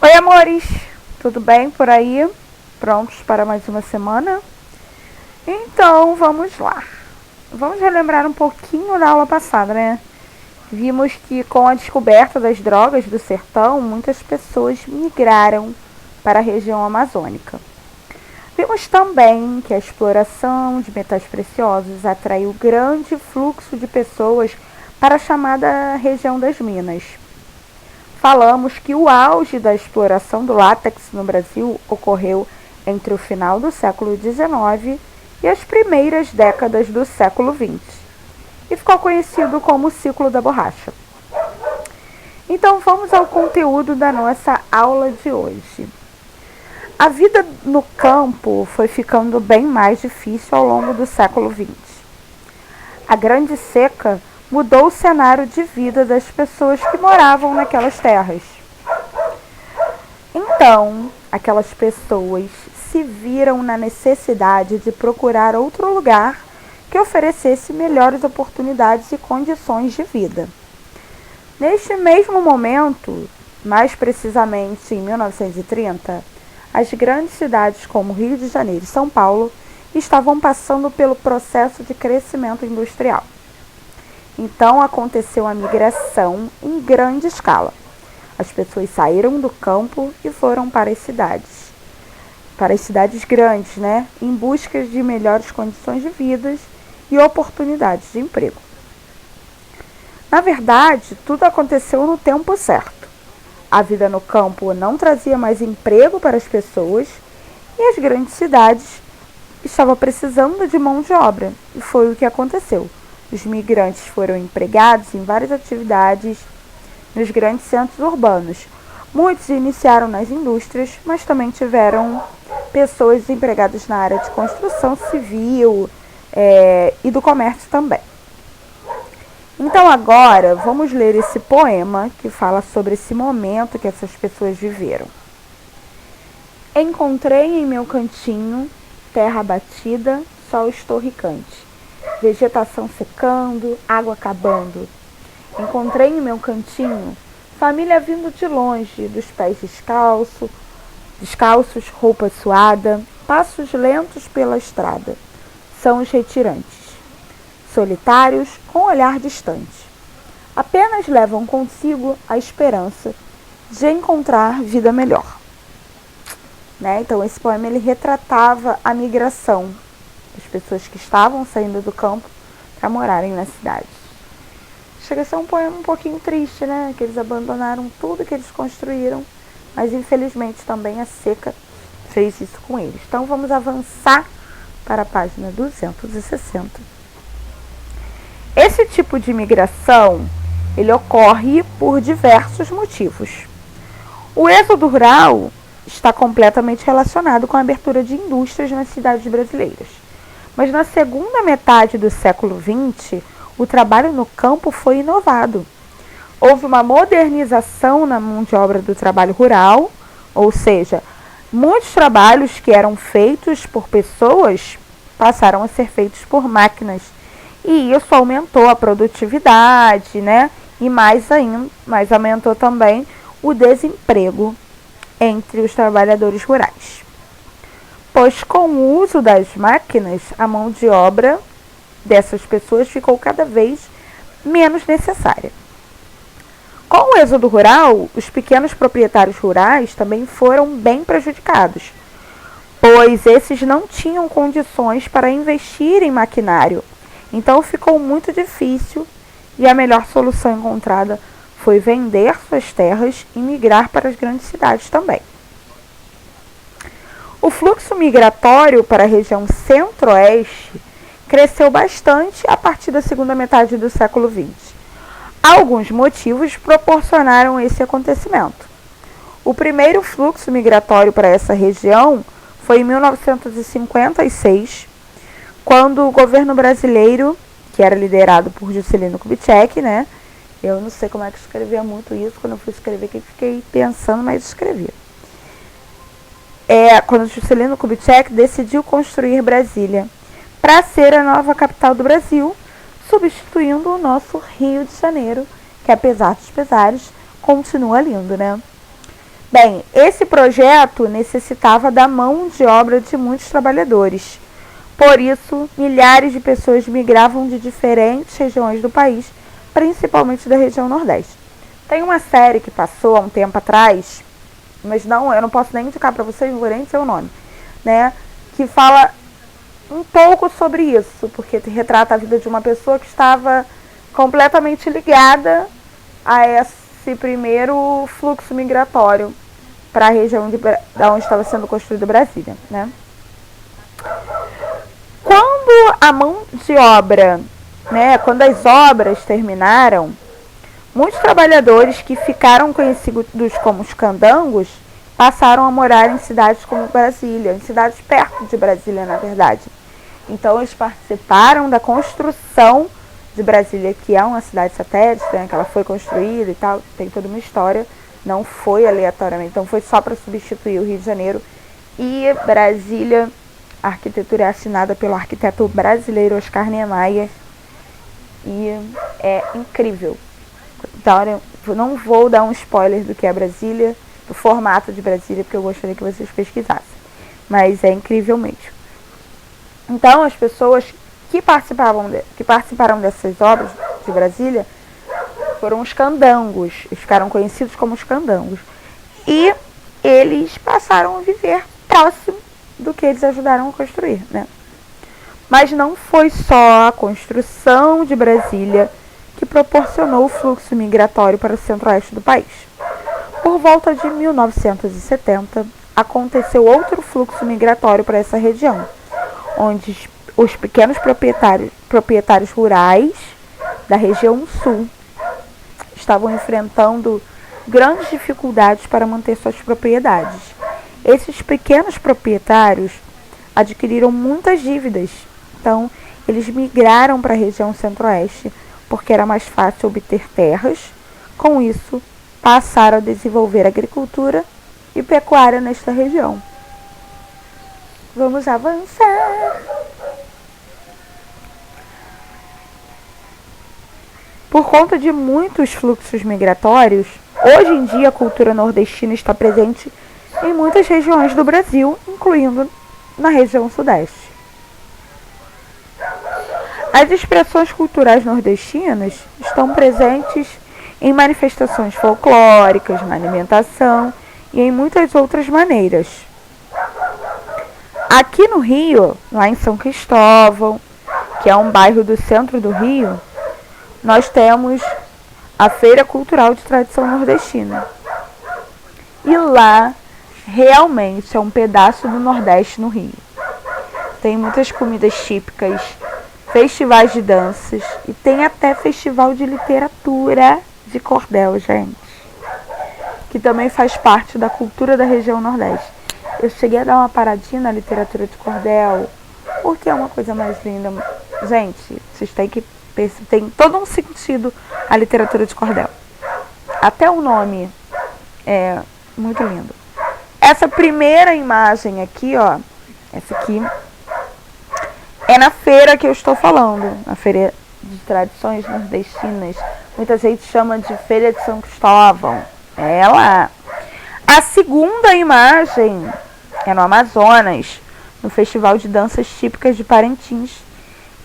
Oi, amores! Tudo bem por aí? Prontos para mais uma semana? Então, vamos lá. Vamos relembrar um pouquinho da aula passada, né? Vimos que com a descoberta das drogas do sertão, muitas pessoas migraram para a região amazônica. Vimos também que a exploração de metais preciosos atraiu grande fluxo de pessoas para a chamada região das minas. Falamos que o auge da exploração do látex no Brasil ocorreu entre o final do século XIX e as primeiras décadas do século XX, e ficou conhecido como o ciclo da borracha. Então vamos ao conteúdo da nossa aula de hoje. A vida no campo foi ficando bem mais difícil ao longo do século XX. A Grande Seca mudou o cenário de vida das pessoas que moravam naquelas terras. Então, aquelas pessoas se viram na necessidade de procurar outro lugar que oferecesse melhores oportunidades e condições de vida. Neste mesmo momento, mais precisamente em 1930, as grandes cidades como Rio de Janeiro e São Paulo estavam passando pelo processo de crescimento industrial. Então aconteceu a migração em grande escala. As pessoas saíram do campo e foram para as cidades grandes, né, em busca de melhores condições de vida e oportunidades de emprego. Na verdade, tudo aconteceu no tempo certo. A vida no campo não trazia mais emprego para as pessoas e as grandes cidades estavam precisando de mão de obra, e foi o que aconteceu. Os migrantes foram empregados em várias atividades nos grandes centros urbanos. Muitos iniciaram nas indústrias, mas também tiveram pessoas empregadas na área de construção civil e do comércio também. Então agora vamos ler esse poema que fala sobre esse momento que essas pessoas viveram. Encontrei em meu cantinho terra batida, sol estorricante. Vegetação secando, água acabando. Encontrei em meu cantinho família vindo de longe, dos pés descalços, roupa suada, passos lentos pela estrada. São os retirantes, solitários, com olhar distante. Apenas levam consigo a esperança de encontrar vida melhor. Então esse poema ele retratava a migração. As pessoas que estavam saindo do campo para morarem na cidade. Chega a ser um poema um pouquinho triste, né? Que eles abandonaram tudo que eles construíram, mas infelizmente também a seca fez isso com eles. Então vamos avançar para a página 260. Esse tipo de migração, ele ocorre por diversos motivos. O êxodo rural está completamente relacionado com a abertura de indústrias nas cidades brasileiras. Mas na segunda metade do século XX, o trabalho no campo foi inovado. Houve uma modernização na mão de obra do trabalho rural, ou seja, muitos trabalhos que eram feitos por pessoas passaram a ser feitos por máquinas. E isso aumentou a produtividade, né? E mais aumentou também o desemprego entre os trabalhadores rurais. Pois com o uso das máquinas, a mão de obra dessas pessoas ficou cada vez menos necessária. Com o êxodo rural, os pequenos proprietários rurais também foram bem prejudicados, pois esses não tinham condições para investir em maquinário. Então ficou muito difícil e a melhor solução encontrada foi vender suas terras e migrar para as grandes cidades também. O fluxo migratório para a região centro-oeste cresceu bastante a partir da segunda metade do século XX. Alguns motivos proporcionaram esse acontecimento. O primeiro fluxo migratório para essa região foi em 1956, quando o governo brasileiro, que era liderado por Juscelino Kubitschek, né? Eu não sei como é que escrevia muito isso, quando eu fui escrever, que fiquei pensando, mas escrevia. Quando Juscelino Kubitschek decidiu construir Brasília para ser a nova capital do Brasil, substituindo o nosso Rio de Janeiro, que apesar dos pesares, continua lindo, né? Bem, esse projeto necessitava da mão de obra de muitos trabalhadores. Por isso, milhares de pessoas migravam de diferentes regiões do país, principalmente da região Nordeste. Tem uma série que passou há um tempo atrás, mas eu não posso nem indicar para vocês, não vou nem dizer o nome, né? Que fala um pouco sobre isso, porque retrata a vida de uma pessoa que estava completamente ligada a esse primeiro fluxo migratório para a região da onde estava sendo construída Brasília, né? Quando a mão de obra, né, quando as obras terminaram, muitos trabalhadores que ficaram conhecidos como os candangos passaram a morar em cidades como Brasília, em cidades perto de Brasília, na verdade. Então, eles participaram da construção de Brasília, que é uma cidade satélite, né, que ela foi construída e tal, tem toda uma história, não foi aleatoriamente, então foi só para substituir o Rio de Janeiro. E Brasília, a arquitetura é assinada pelo arquiteto brasileiro Oscar Niemeyer, e é incrível. Então, eu não vou dar um spoiler do que é Brasília, do formato de Brasília, porque eu gostaria que vocês pesquisassem. Mas é incrível mesmo. Então, as pessoas que participaram dessas obras de Brasília foram os candangos. Eles ficaram conhecidos como os candangos. E eles passaram a viver próximo do que eles ajudaram a construir, né? Mas não foi só a construção de Brasília que proporcionou o fluxo migratório para o centro-oeste do país. Por volta de 1970, aconteceu outro fluxo migratório para essa região, onde os pequenos proprietários rurais da região sul estavam enfrentando grandes dificuldades para manter suas propriedades. Esses pequenos proprietários adquiriram muitas dívidas, então eles migraram para a região centro-oeste porque era mais fácil obter terras. Com isso, passaram a desenvolver agricultura e pecuária nesta região. Vamos avançar. Por conta de muitos fluxos migratórios, hoje em dia a cultura nordestina está presente em muitas regiões do Brasil, incluindo na região sudeste. As expressões culturais nordestinas estão presentes em manifestações folclóricas, na alimentação e em muitas outras maneiras. Aqui no Rio, lá em São Cristóvão, que é um bairro do centro do Rio, nós temos a Feira Cultural de Tradição Nordestina. E lá, realmente, é um pedaço do Nordeste no Rio. Tem muitas comidas típicas, festivais de danças e tem até festival de literatura de cordel, gente, que também faz parte da cultura da região Nordeste. Eu cheguei a dar uma paradinha na literatura de cordel, porque é uma coisa mais linda. Gente, vocês têm que perceber, tem todo um sentido a literatura de cordel. Até o nome é muito lindo. Essa primeira imagem aqui, ó, essa aqui, é na feira que eu estou falando, na Feira de Tradições Nordestinas. Muita gente chama de Feira de São Cristóvão. É lá. A segunda imagem é no Amazonas, no Festival de Danças Típicas de Parintins.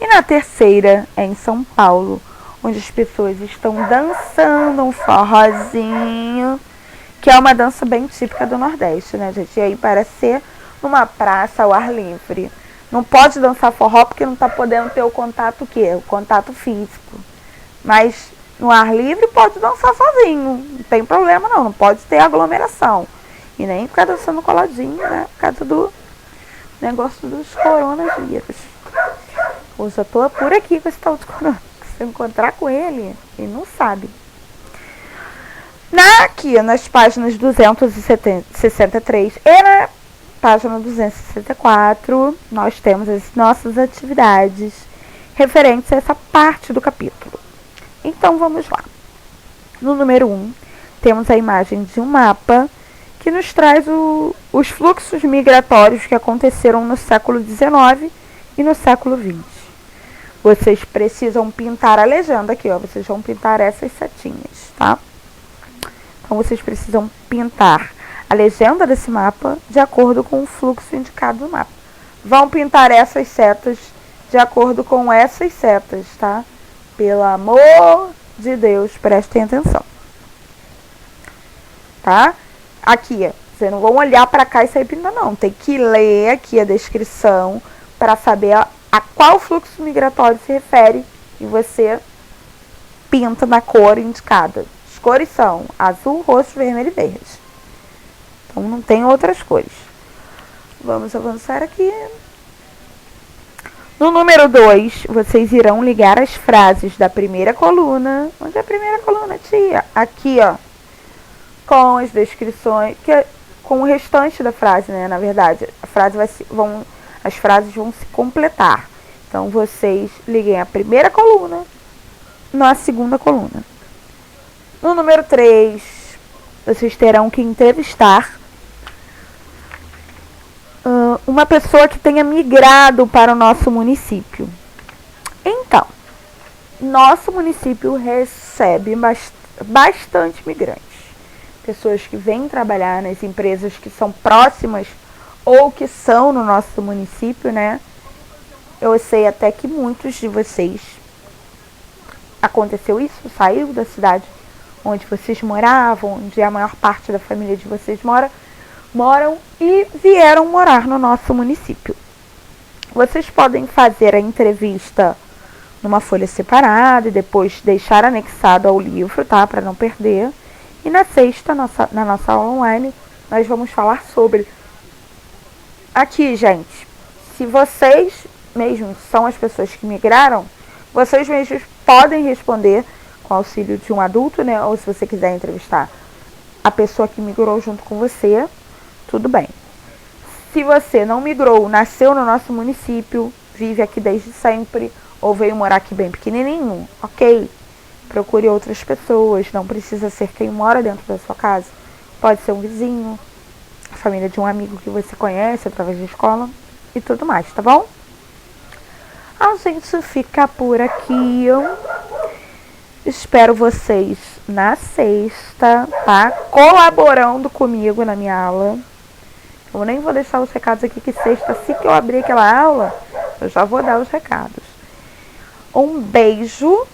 E na terceira é em São Paulo, onde as pessoas estão dançando um forrozinho, que é uma dança bem típica do Nordeste, né, gente? E aí parece ser numa praça ao ar livre. Não pode dançar forró porque não está podendo ter o contato, o quê? O contato físico. Mas no ar livre pode dançar sozinho. Não tem problema não, não pode ter aglomeração. E nem ficar dançando coladinho, né? Por causa do negócio dos coronavírus. Hoje eu tô por aqui com esse tal de corona. Se eu encontrar com ele, ele não sabe. Aqui nas páginas 263 e na página 264, nós temos as nossas atividades referentes a essa parte do capítulo. Então, vamos lá. No número 1, temos a imagem de um mapa que nos traz os fluxos migratórios que aconteceram no século XIX e no século XX. Vocês precisam pintar a legenda aqui, ó. Vocês vão pintar essas setinhas, tá? Então, vocês precisam pintar a legenda desse mapa de acordo com o fluxo indicado no mapa. Vão pintar essas setas de acordo com essas setas, tá? Pelo amor de Deus, prestem atenção. Tá? Aqui, vocês não vão olhar para cá e sair pintando, não. Tem que ler aqui a descrição para saber a qual fluxo migratório se refere e você pinta na cor indicada. As cores são azul, roxo, vermelho e verde. Então não tem outras cores. Vamos avançar aqui. No número 2, vocês irão ligar as frases da primeira coluna. Onde é a primeira coluna, tia? Aqui, ó. Com as descrições, com o restante da frase, né? Na verdade, as frases vão se completar. Então, vocês liguem a primeira coluna na segunda coluna. No número 3, vocês terão que entrevistar uma pessoa que tenha migrado para o nosso município. Então, nosso município recebe bastante migrantes. Pessoas que vêm trabalhar nas empresas que são próximas ou que são no nosso município, né? Eu sei até que muitos de vocês aconteceu isso, saiu da cidade onde vocês moravam, onde a maior parte da família de vocês moram e vieram morar no nosso município. Vocês podem fazer a entrevista numa folha separada e depois deixar anexado ao livro, tá? Para não perder. E na sexta, na nossa aula online, nós vamos falar sobre... Aqui, gente, se vocês mesmos são as pessoas que migraram, vocês mesmos podem responder com auxílio de um adulto, né? Ou se você quiser entrevistar a pessoa que migrou junto com você, tudo bem. Se você não migrou, nasceu no nosso município, vive aqui desde sempre, ou veio morar aqui bem pequenininho, ok? Procure outras pessoas, não precisa ser quem mora dentro da sua casa. Pode ser um vizinho, a família de um amigo que você conhece através da escola e tudo mais, tá bom? A gente fica por aqui. Espero vocês na sexta, tá? Colaborando comigo na minha aula. Eu nem vou deixar os recados aqui, que sexta, assim que eu abrir aquela aula, eu já vou dar os recados. Um beijo,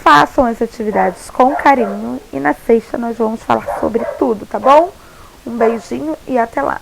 façam as atividades com carinho e na sexta nós vamos falar sobre tudo, tá bom? Um beijinho e até lá.